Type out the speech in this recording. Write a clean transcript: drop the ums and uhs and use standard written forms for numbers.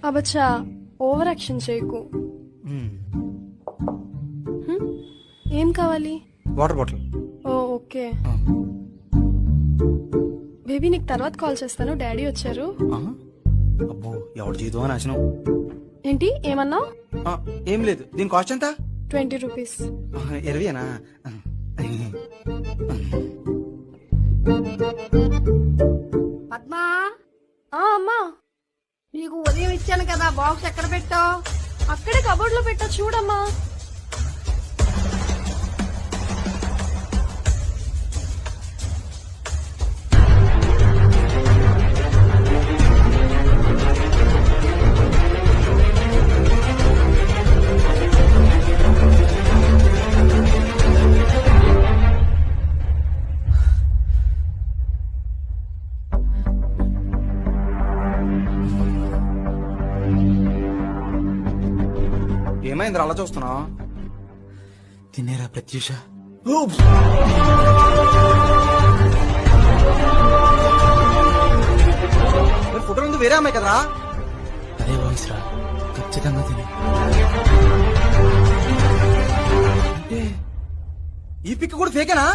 అబచ్చా over action చేయకు. ఏం కావాలి? Water bottle. Oh okay baby, నీకు తర్వాత కాల్ చేస్తాను, డాడీ వచ్చారు. అబ్బో ఎవడు జీతం అని ఆశనం. ఏంటి ఏమన్నావు? ఏం లేదు. దీని కాస్ట్ ఎంత? 20 రూపీస్. 20ఏనా? పద్మా, అమ్మా నీకు ఉదయం ఇచ్చాను కదా, బాక్స్ ఎక్కడ పెట్టావు? అక్కడే కబోర్డ్ లో పెట్టా, చూడమ్మా. ఏమైంది అలా చూస్తున్నావు? తినేరా ప్రత్యూష. ఫోటో ఉంది వేరే అమ్మాయి కదరా? అదే వాయిస్ రా, ఖచ్చితంగా తినే. అంటే ఈ పిక్ కూడా ఫేకేనా?